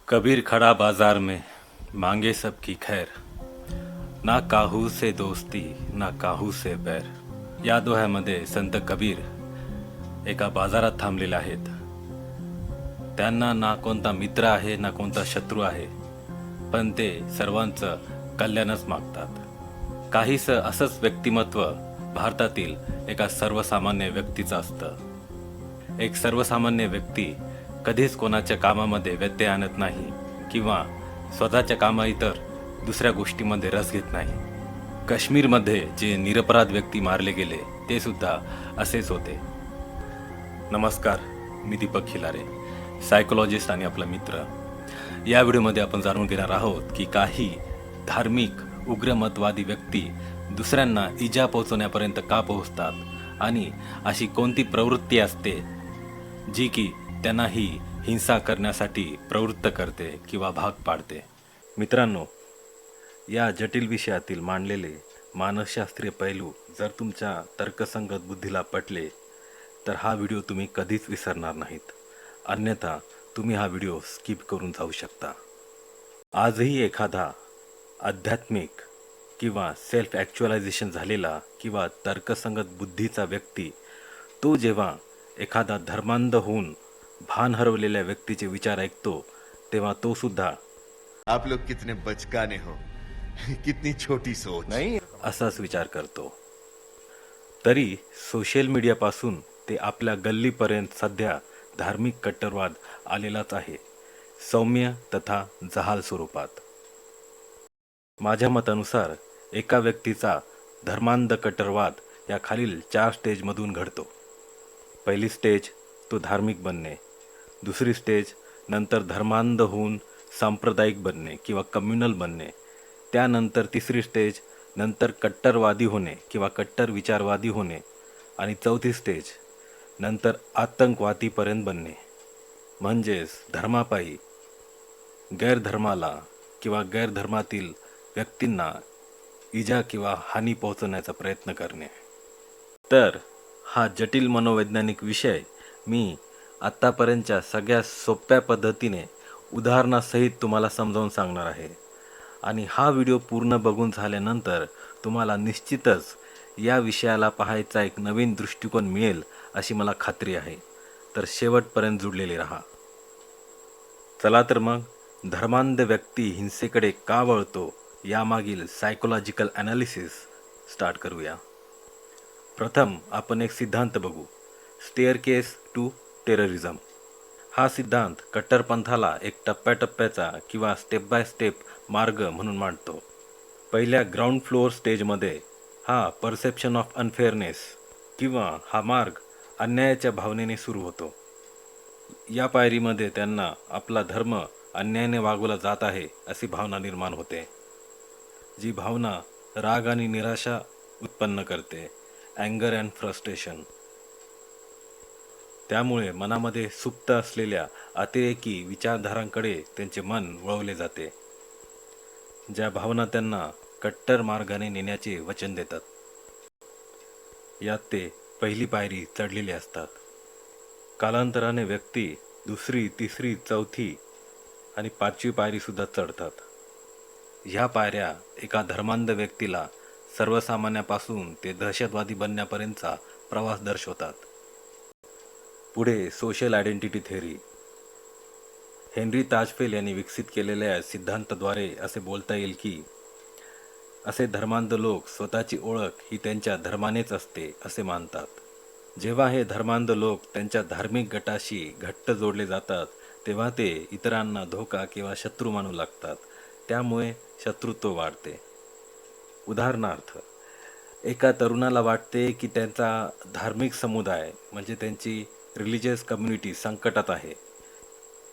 कबीर खड़ा बाजार में मांगे सबकी खैर, ना काहू से दोस्ती ना काहू से बैर. या दोह्यामध्ये संत कबीर एका बाजारात थांबलेले आहेत. त्यांना ना कोणता मित्र आहे ना कोणता शत्रू आहे, पण ते सर्वांचं कल्याणच मागतात. काहीसं असंच व्यक्तिमत्व भारतातील एका सर्वसामान्य व्यक्तीचं असतं. एक सर्वसामान्य व्यक्ती कधीच कोणाच्या कामामध्ये व्यत्यय आणत नाही किंवा स्वतःच्या कामा इतर दुसऱ्या गोष्टीमध्ये रस घेत नाही. काश्मीरमध्ये जे निरपराध व्यक्ती मारले गेले ते सुद्धा असेच होते. नमस्कार, मी दीपक खिलारे, सायकोलॉजिस्ट आणि आपला मित्र. या व्हिडिओमध्ये आपण जाणून घेणार आहोत की काही धार्मिक उग्रमतवादी व्यक्ती दुसऱ्यांना इजा पोहोचवण्यापर्यंत का पोहोचतात आणि अशी कोणती प्रवृत्ती असते जी की त्यांनाही हिंसा करण्यासाठी प्रवृत्त करते किंवा भाग पाडते. मित्रांनो, या जटिल विषयातील मांडलेले मानसशास्त्रीय पैलू जर तुमच्या तर्कसंगत बुद्धीला पटले तर हा व्हिडिओ तुम्ही कधीच विसरणार नाहीत. अन्यथा तुम्ही हा व्हिडिओ स्किप करून जाऊ शकता. आजही एखादा आध्यात्मिक किंवा सेल्फ ॲक्च्युअलायझेशन झालेला किंवा तर्कसंगत बुद्धीचा व्यक्ती तो जेव्हा एखादा धर्मांध होऊन भान हरवलेल्या व्यक्तीचे विचार ऐकतो तेव्हा तो सुद्धा आप लोग कितने बचकाने हो, कितनी छोटी सोच. नहीं. असाच विचार करतो. तरी सोशल मीडियापासून ते आपल्या गल्लीपर्यंत सध्या धार्मिक कट्टरवाद आलेलाच आहे, सौम्य तथा जहाल स्वरूपात. माझ्या मतानुसार एका व्यक्तीचा धर्मांध कट्टरवाद या खालील 4 स्टेजमधून घडतो. पहिली स्टेज तो धार्मिक बनणे, दुसरी स्टेज नंतर धर्मांध होऊन सांप्रदायिक बनणे किंवा कम्युनल बनणे, त्यानंतर तिसरी स्टेज नंतर कट्टरवादी होणे किंवा कट्टर विचारवादी होणे आणि चौथी स्टेज नंतर आतंकवादीपर्यंत बनणे. म्हणजेच धर्मापायी गैरधर्माला किंवा गैरधर्मातील व्यक्तींना इजा किंवा हानी पोहोचवण्याचा प्रयत्न करणे. तर हा जटिल मनोवैज्ञानिक विषय मी आत्तापर्यंतच्या सगळ्या सोप्या पद्धतीने उदाहरणासहित तुम्हाला समजावून सांगणार आहे. आणि हा व्हिडिओ पूर्ण बघून झाल्यानंतर तुम्हाला निश्चितच या विषयाला पाहायचा एक नवीन दृष्टिकोन मिळेल अशी मला खात्री आहे. तर शेवटपर्यंत जुडलेले राहा. चला तर मग धर्मांध व्यक्ती हिंसेकडे का वळतो यामागील सायकोलॉजिकल ॲनालिसिस स्टार्ट करूया. प्रथम आपण एक सिद्धांत बघू, स्टेअरकेस टू टेररिझम. हा सिद्धांत कट्टरपंथाला एक टप्प्याटप्प्याचा किंवा स्टेप बाय स्टेप मार्ग म्हणून मांडतो. पहिल्या ग्राउंड फ्लोअर स्टेजमध्ये हा परसेप्शन ऑफ अनफेअरनेस किंवा हा मार्ग अन्यायाच्या भावनेने सुरू होतो. या पायरीमध्ये त्यांना आपला धर्म अन्यायाने वागवला जात आहे अशी भावना निर्माण होते, जी भावना राग आणि निराशा उत्पन्न करते, अँगर अँड फ्रस्ट्रेशन. त्यामुळे मनामध्ये सुप्त असलेल्या अतिरेकी विचारधारांकडे त्यांचे मन वळवले जाते, ज्या भावना त्यांना कट्टर मार्गाने नेण्याचे वचन देतात. यात ते पहिली पायरी चढलेले असतात. कालांतराने व्यक्ती दुसरी, तिसरी, चौथी आणि 5वी पायरीसुद्धा चढतात. ह्या पायऱ्या एका धर्मांध व्यक्तीला सर्वसामान्यापासून ते दहशतवादी बनण्यापर्यंतचा प्रवास दर्शवतात. पुढे सोशल आयडेंटिटी थेअरी. हेनरी ताजफेल यांनी विकसित केलेल्या सिद्धांताद्वारे असे बोलता येईल की असे धर्मांध लोक स्वतःची ओळख ही त्यांच्या धर्मानेच असते असे मानतात. जेव्हा हे धर्मांध लोक त्यांच्या धार्मिक गटाशी घट्ट जोडले जातात तेव्हा ते इतरांना धोका किंवा शत्रू मानू लागतात. त्यामुळे शत्रुत्व वाढते. उदाहरणार्थ, एका तरुणाला वाटते की त्यांचा धार्मिक समुदाय म्हणजे त्यांची रिलिजियस कम्युनिटी संकटात आहे.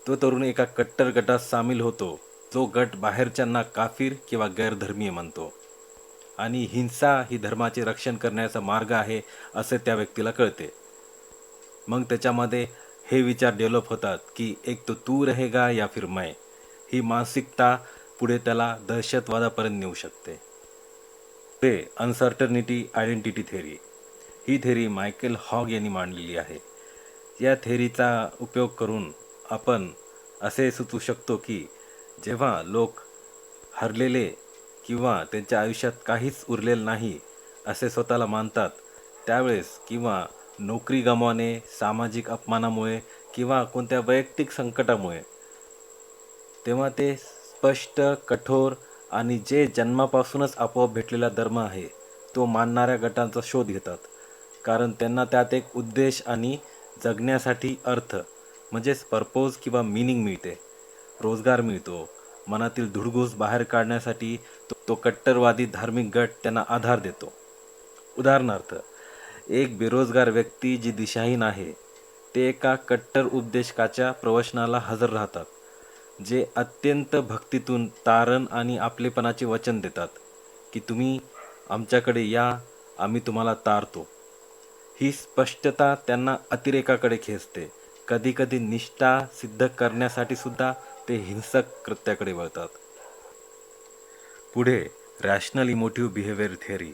तो तरुण एका कट्टर गटात सामील होतो, जो गट बाहेरच्यांना काफिर किंवा गैरधर्मीय म्हणतो आणि हिंसा ही धर्माचे रक्षण करण्याचा मार्ग आहे असे त्या व्यक्तीला कळते. मग त्याच्यामध्ये हे विचार डेव्हलप होतात की एक तो तू रहेगा या फिर मैं. ही मानसिकता पुढे त्याला दहशतवादापर्यंत नेऊ शकते. ते अनसर्टनिटी आयडेंटिटी थेअरी. ही थेअरी मायकेल हॉग यांनी मांडलेली आहे. या थेअरीचा उपयोग करून आपण असे सुचवू शकतो की जेव्हा लोक हरलेले किंवा त्यांच्या आयुष्यात काहीच उरलेलं नाही असे स्वतःला मानतात त्यावेळेस, किंवा नोकरी गमावणे, सामाजिक अपमानामुळे किंवा कोणत्या वैयक्तिक संकटामुळे, तेव्हा ते स्पष्ट, कठोर आणि जे जन्मापासूनच आपोआप भेटलेला धर्म आहे तो मानणाऱ्या गटांचा शोध घेतात. कारण त्यांना त्यात एक उद्देश आणि जगण्यासाठी अर्थ म्हणजेच पर्पोज किंवा मीनिंग मिळते, रोजगार मिळतो. मनातील धुडगूस बाहेर काढण्यासाठी तो कट्टरवादी धार्मिक गट त्यांना आधार देतो. उदाहरणार्थ, एक बेरोजगार व्यक्ती जी दिशाहीन आहे ते एका कट्टर उपदेशकाच्या प्रवचनाला हजर राहतात, जे अत्यंत भक्तीतून तारण आणि आपलेपणाचे वचन देतात की तुम्ही आमच्याकडे या, आम्ही तुम्हाला तारतो. ही स्पष्टता त्यांना अतिरेकाकडे खेचते. कधीकधी निष्ठा सिद्ध करण्यासाठी सुद्धा ते हिंसक कृत्याकडे वळतात. पुढे rational emotive behaviour theory,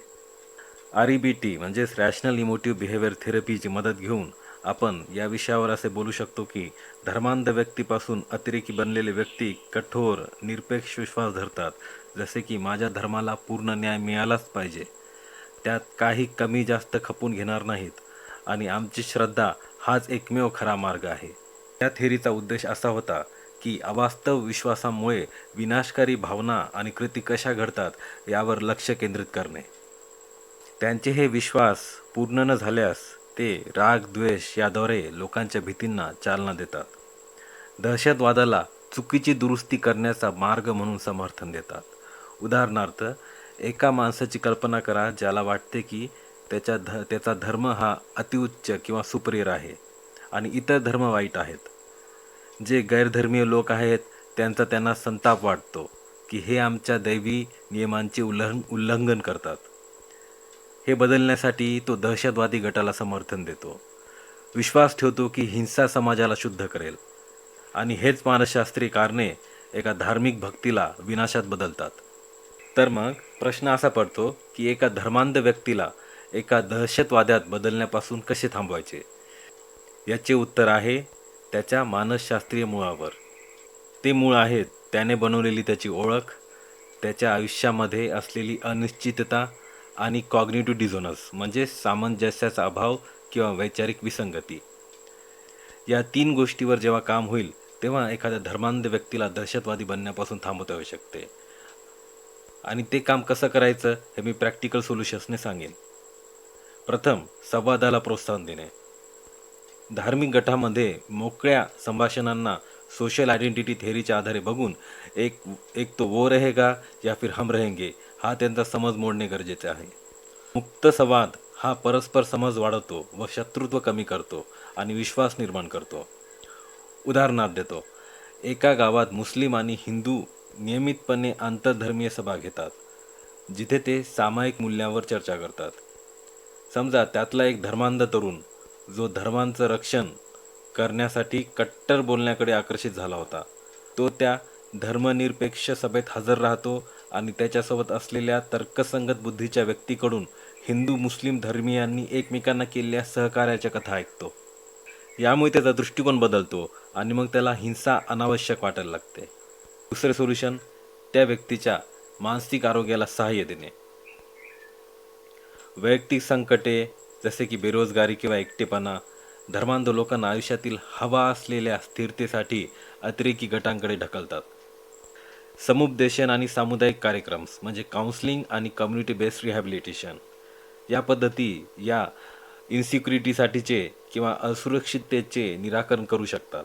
REBT म्हणजेच रॅशनल इमोटिव्ह बिहेवियर थेरपीची मदत घेऊन आपण या विषयावर असे बोलू शकतो की धर्मांध व्यक्तीपासून अतिरेकी बनलेले व्यक्ती कठोर, निरपेक्ष विश्वास धरतात, जसे की माझ्या धर्माला पूर्ण न्याय मिळालाच पाहिजे, त्यात काही कमी जास्त खपून घेणार नाहीत आणि आमची श्रद्धा हाच एकमेव खरा मार्ग आहे. या थेरीचा उद्देश असा होता की अवास्तव विश्वासामुळे विनाशकारी भावना आणि कृती कशा घडतात यावर लक्ष केंद्रित करणे. त्यांचे हे विश्वास पूर्ण न झाल्यास ते राग, द्वेष याद्वारे लोकांच्या भीतींना चालना देतात. दहशतवादाला चुकीची दुरुस्ती करण्याचा मार्ग म्हणून समर्थन देतात. उदाहरणार्थ, एका माणसाची कल्पना करा ज्याला वाटते की त्याचा धर्म हा अतिउच्च किंवा सुपरियर आहे आणि इतर धर्म वाईट आहेत. जे गैरधर्मीय लोक आहेत त्यांचा त्यांना संताप वाटतो की हे आमच्या दैवी नियमांचे उल्लंघन करतात. हे बदलण्यासाठी तो दहशतवादी गटाला समर्थन देतो. विश्वास ठेवतो की हिंसा समाजाला शुद्ध करेल आणि हेच मानसशास्त्रीय कारणे एका धार्मिक भक्तीला विनाशात बदलतात. तर मग प्रश्न असा पडतो की एका धर्मांध व्यक्तीला एका दहशतवाद्यात बदलण्यापासून कसे थांबवायचे? याचे उत्तर आहे त्याच्या मानसशास्त्रीय मुळावर. ते मूळ आहेत त्याने बनवलेली त्याची ओळख, त्याच्या आयुष्यामध्ये असलेली अनिश्चितता आणि कॉग्निटिव्ह डिझोनन्स म्हणजे सामंजस्याचा अभाव किंवा वैचारिक विसंगती. या 3 गोष्टीवर जेव्हा काम होईल तेव्हा एखाद्या धर्मांध व्यक्तीला दहशतवादी बनण्यापासून थांबवता येऊ शकते. आणि ते काम कसं करायचं हे मी प्रॅक्टिकल सोल्युशन्सने सांगेन. प्रथम, संवादाला प्रोत्साहन देणे. धार्मिक गटामध्ये मोकळ्या संभाषणांना सोशल आयडेंटिटी थेअरीच्या आधारे बघून एक तो वो रहेगा या फिर हम रहेंगे हा त्यांचा समज मोडणे गरजेचे आहे. मुक्त संवाद हा परस्पर समज वाढवतो व शत्रुत्व कमी करतो आणि विश्वास निर्माण करतो. उदाहरणार्थ देतो, एका गावात मुस्लिम आणि हिंदू नियमितपणे आंतरधर्मीय सभा घेतात, जिथे ते सामायिक मूल्यांवर चर्चा करतात. समजा त्यातला एक धर्मांध तरुण जो धर्मांचं रक्षण करण्यासाठी कट्टर बोलण्याकडे आकर्षित झाला होता, तो त्या धर्मनिरपेक्ष सभेत हजर राहतो आणि त्याच्यासोबत असलेल्या तर्कसंगत बुद्धीच्या व्यक्तीकडून हिंदू मुस्लिम धर्मीयांनी एकमेकांना केलेल्या सहकार्याच्या कथा ऐकतो. यामुळे त्याचा दृष्टिकोन बदलतो आणि मग त्याला हिंसा अनावश्यक वाटायला लागते. दुसरे सोल्युशन, त्या व्यक्तीच्या मानसिक आरोग्याला सहाय्य देणे. वैयक्तिक संकटे जसे की बेरोजगारी किंवा एकटेपणा धर्मांध लोकांना आयुष्यातील हवा असलेल्या स्थिरतेसाठी अतिरेकी गटांकडे ढकलतात. समुपदेशन आणि सामुदायिक कार्यक्रम म्हणजे काउन्सिलिंग आणि कम्युनिटी बेस्ड रिहॅबिलिटेशन या पद्धती या इन्सिक्युरिटीसाठीचे किंवा असुरक्षिततेचे निराकरण करू शकतात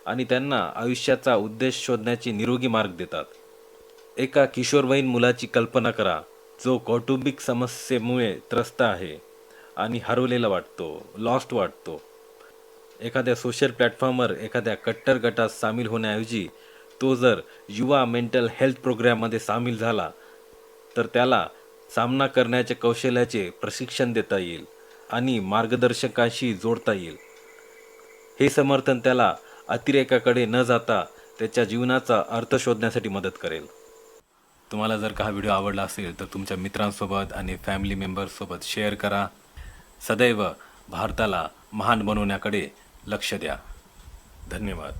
आणि त्यांना आयुष्याचा उद्देश शोधण्याचे निरोगी मार्ग देतात. एका किशोरवयीन मुलाची कल्पना करा जो कौटुंबिक समस्येमुळे त्रस्त आहे आणि हरवलेला वाटतो, लॉस्ट वाटतो. एखाद्या सोशल प्लॅटफॉर्मवर एखाद्या कट्टर गटात सामील होण्याऐवजी तो जर युवा मेंटल हेल्थ प्रोग्राममध्ये सामील झाला तर त्याला सामना करण्याच्या कौशल्याचे प्रशिक्षण देता येईल आणि मार्गदर्शकांशी जोडता येईल. हे समर्थन त्याला अतिरेकाकडे न जाता त्याच्या जीवनाचा अर्थ शोधण्यासाठी मदत करेल. तुम्हाला जर का हा व्हिडिओ आवडला असेल तर तुमच्या मित्रांसोबत आणि फॅमिली मेंबर्ससोबत शेअर करा. सदैव भारताला महान बनवण्याकडे लक्ष द्या. धन्यवाद.